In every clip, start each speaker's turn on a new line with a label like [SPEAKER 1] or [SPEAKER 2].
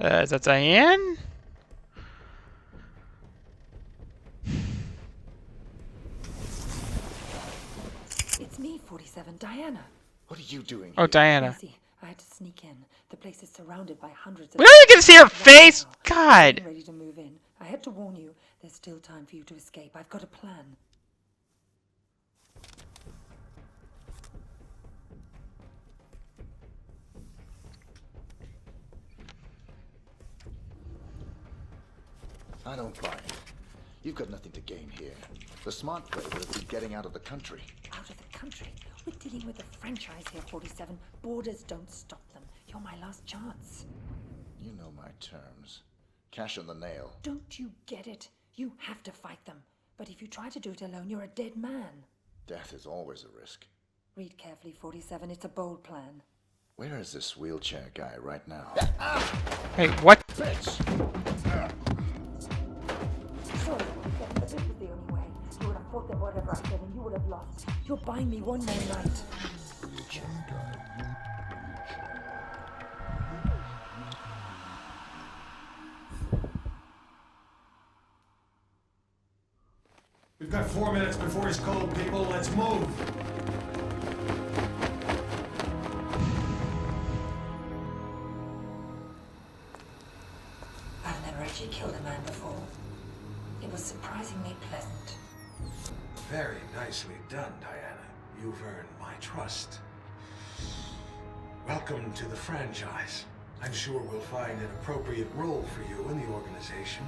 [SPEAKER 1] Is that Diane?
[SPEAKER 2] It's me, 47, Diana.
[SPEAKER 3] What are you doing here?
[SPEAKER 1] Oh, Diana.
[SPEAKER 2] Easy. I had to sneak in. The place is surrounded by hundreds of...
[SPEAKER 1] We don't even see her face!
[SPEAKER 2] Now,
[SPEAKER 1] God!
[SPEAKER 2] I'm ready to move in. I had to warn you. There's still time for you to escape. I've got a plan.
[SPEAKER 3] I don't buy it. You've got nothing to gain here. The smart play would have been getting out of the country.
[SPEAKER 2] Out of the country? We're dealing with a franchise here, 47. Borders don't stop them. You're my last chance.
[SPEAKER 3] You know my terms. Cash on the nail.
[SPEAKER 2] Don't you get it? You have to fight them. But if you try to do it alone, you're a dead man.
[SPEAKER 3] Death is always a risk.
[SPEAKER 2] Read carefully, 47. It's a bold plan.
[SPEAKER 3] Where is this wheelchair guy right now?
[SPEAKER 1] Hey, what?
[SPEAKER 3] Bitch!
[SPEAKER 2] Sorry, but this was the only way. You would have fought them whatever I said, and you would have lost. You're buying me one more night.
[SPEAKER 4] We've got 4 minutes before he's cold, people. Let's move.
[SPEAKER 2] I've never actually killed a man before. It was surprisingly pleasant.
[SPEAKER 4] Very nicely done, Diana. You've earned my trust. Welcome to the franchise. I'm sure we'll find an appropriate role for you in the organization.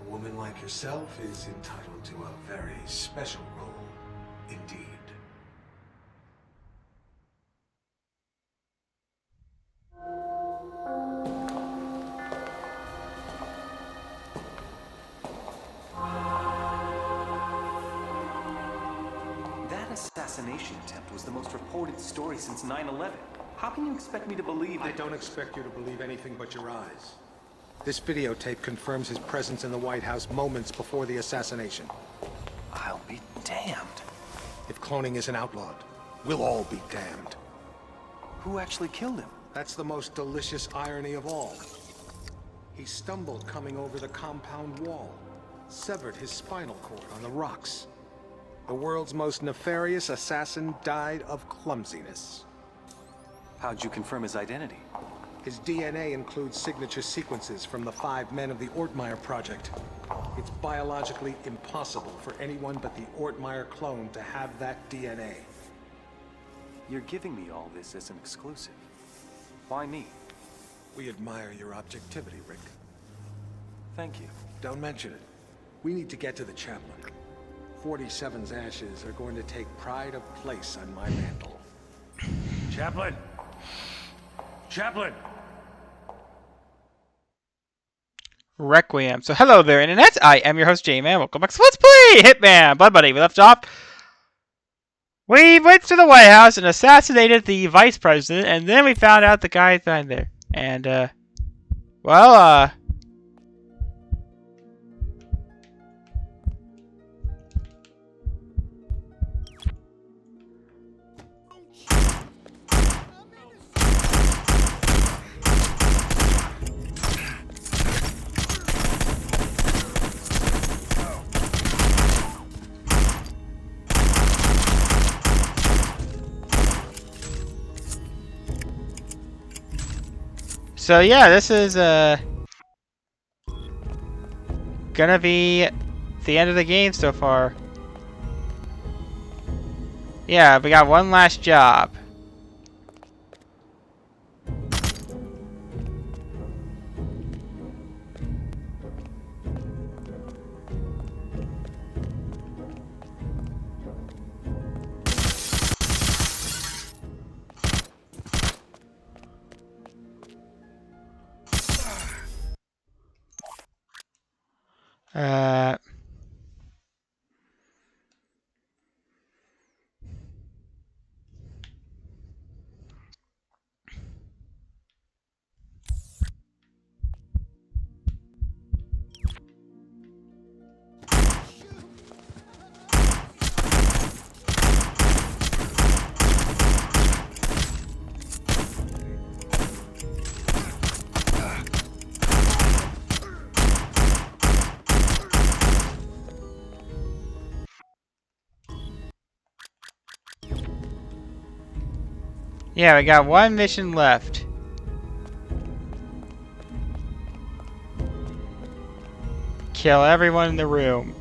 [SPEAKER 4] A woman like yourself is entitled to a very special role, indeed.
[SPEAKER 5] That assassination attempt was the most reported story since 9/11. How can you expect me to believe
[SPEAKER 4] I
[SPEAKER 5] that?
[SPEAKER 4] don't expect you to believe anything but your eyes. This videotape confirms his presence in the White House moments before the assassination.
[SPEAKER 5] I'll be damned.
[SPEAKER 4] If cloning isn't outlawed, we'll all be damned.
[SPEAKER 5] Who actually killed him?
[SPEAKER 4] That's the most delicious irony of all. He stumbled coming over the compound wall, severed his spinal cord on the rocks. The world's most nefarious assassin died of clumsiness.
[SPEAKER 5] How'd you confirm his identity?
[SPEAKER 4] His DNA includes signature sequences from the 5 men of the Ortmeyer project. It's biologically impossible for anyone but the Ortmeyer clone to have that DNA.
[SPEAKER 5] You're giving me all this as an exclusive. Why me?
[SPEAKER 4] We admire your objectivity, Rick.
[SPEAKER 5] Thank you.
[SPEAKER 4] Don't mention it. We need to get to the chaplain. 47's ashes are going to take pride of place on my mantle. Chaplain! Chaplain!
[SPEAKER 1] Requiem. So hello there, Internet. I am your host, J-Man. Welcome back to Let's Play Hitman. Blood Buddy. We left off. We went to the White House and assassinated the vice president, and then we found out the guy died there. And, well, so yeah, this is, gonna be the end of the game so far. Yeah, we got one last job. Uh... Yeah, we got one mission left. Kill everyone in the room.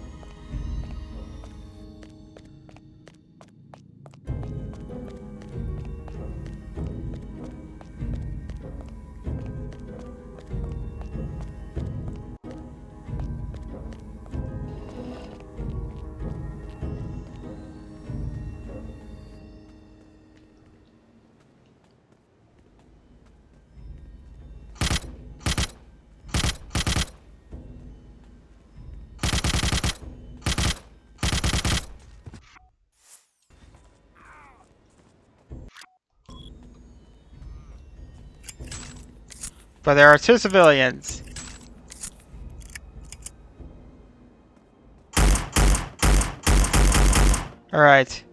[SPEAKER 1] But there are two civilians. Alright.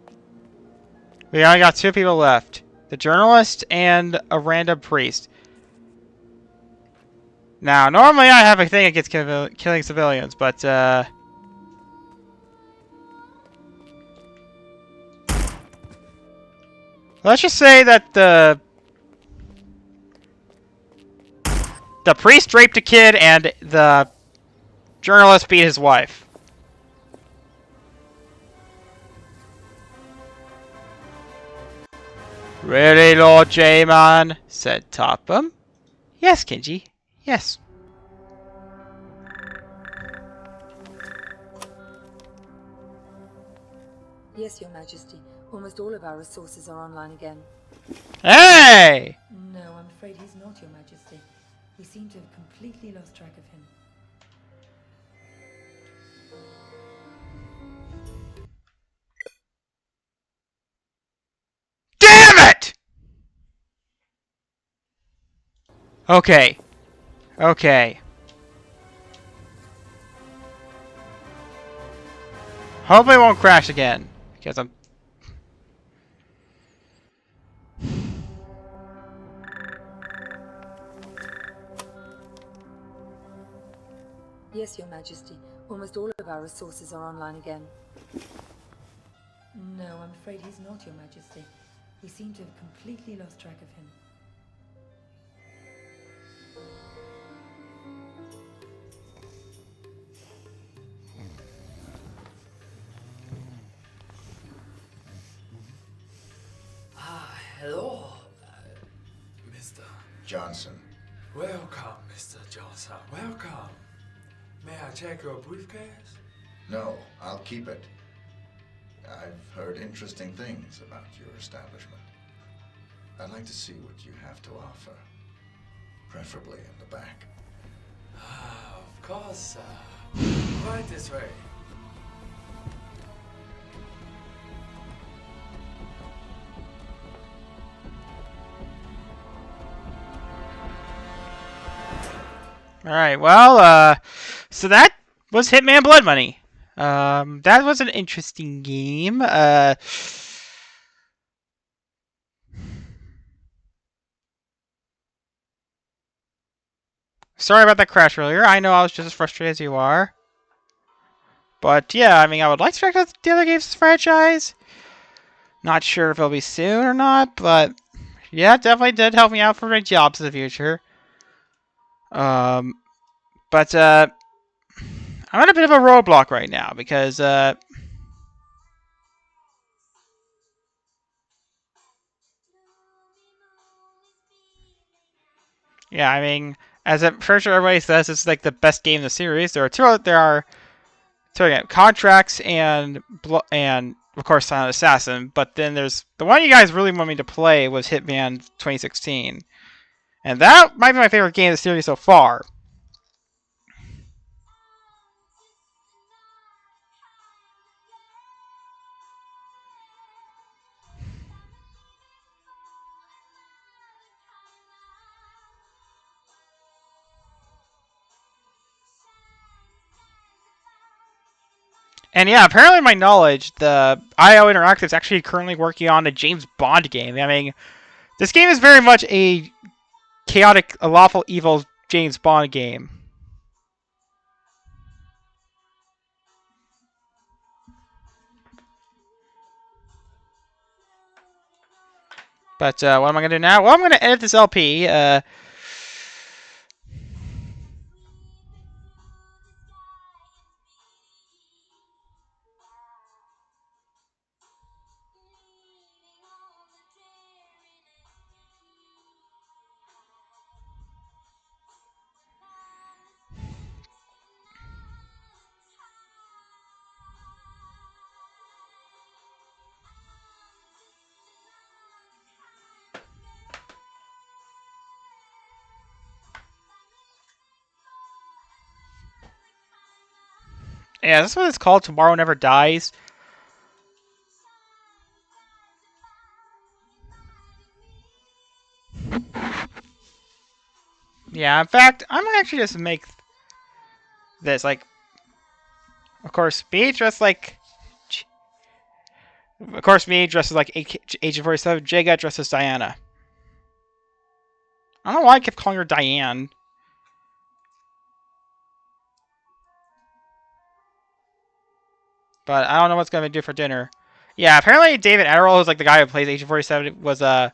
[SPEAKER 1] We only got two people left. The journalist and a random priest. Now, normally I have a thing against killing civilians, but, let's just say that the priest raped a kid and the journalist beat his wife. Really, Lord J-Man? Said Topham. Yes, Kenji. Yes.
[SPEAKER 2] Yes, Your Majesty. Almost all of our resources are online again.
[SPEAKER 1] Hey!
[SPEAKER 2] No, I'm afraid he's not, Your Majesty. We seem to have completely lost track of him.
[SPEAKER 1] Damn it! Okay. Okay. Hope it won't crash again. Because I'm...
[SPEAKER 2] Yes, Your Majesty. Almost all of our resources are online again. No, I'm afraid he's not, Your Majesty. We seem to have completely lost track of him.
[SPEAKER 6] Hello, Mr.
[SPEAKER 3] Johnson.
[SPEAKER 6] Welcome, Mr. Johnson. Welcome. May I check your briefcase?
[SPEAKER 3] No, I'll keep it. I've heard interesting things about your establishment. I'd like to see what you have to offer. Preferably in the back.
[SPEAKER 6] Of course, right this way.
[SPEAKER 1] Alright, well, so that was Hitman Blood Money. That was an interesting game. Sorry about that crash earlier. I know I was just as frustrated as you are. But yeah, I mean, I would like to check out the other games in this franchise. Not sure if it'll be soon or not, but yeah, it definitely did help me out for my jobs in the future. But I'm at a bit of a roadblock right now because yeah, I mean, as I'm pretty sure everybody says, it's like the best game in the series. There are Contracts and of course Silent Assassin, but then there's the one you guys really want me to play was Hitman 2016, and that might be my favorite game in the series so far. And yeah, apparently my knowledge, the IO Interactive is actually currently working on a James Bond game. I mean, this game is very much a chaotic, a lawful evil James Bond game. But what am I gonna do now? Well, I'm gonna edit this LP. Yeah, that's what it's called. Tomorrow Never Dies. Yeah, in fact, I'm gonna actually just make this like, of course, me dressed like, Agent 47. Jay got dressed as Diana. I don't know why I kept calling her Diane. But I don't know what's gonna do for dinner. Yeah, apparently David Adderall, who's like the guy who plays Agent 47, was apparently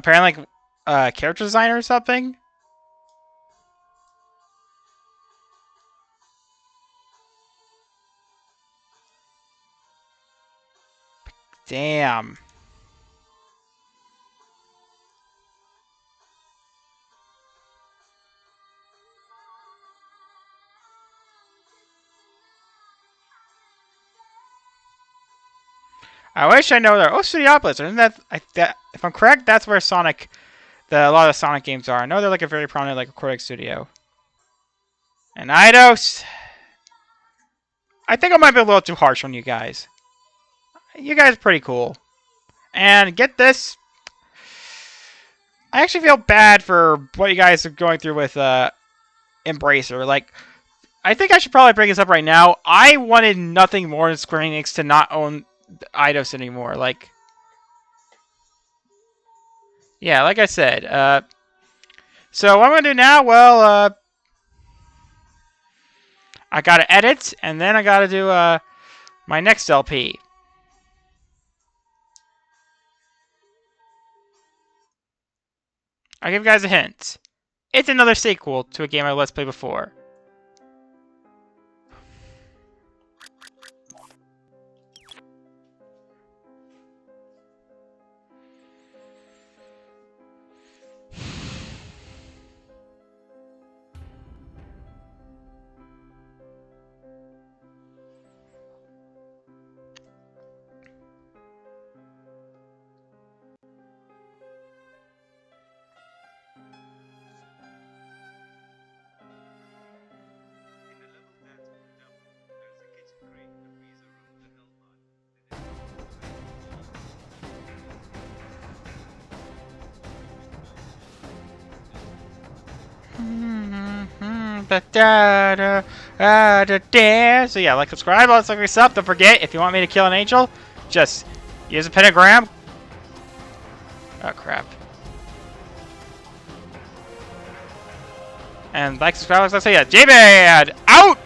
[SPEAKER 1] like a character designer or something. Damn. I wish I know that. Oh, Studiopolis. Isn't that, if I'm correct, that's where Sonic, a lot of the Sonic games are. I know they're like a very prominent like recording studio. And Eidos. I think I might be a little too harsh on you guys. You guys are pretty cool. And get this. I actually feel bad for what you guys are going through with Embracer. Like, I think I should probably bring this up right now. I wanted nothing more than Square Enix to not own Eidos anymore. Like, yeah, like I said. So what I'm gonna do now? Well, I gotta edit, and then I gotta do my next LP. I'll give you guys a hint. It's another sequel to a game I Let's Play before. So yeah, like, subscribe, all that stuff, stuff. Don't forget, if you want me to kill an angel, just use a pentagram. Oh crap. And like, subscribe, like I say, yeah, J-Bad out!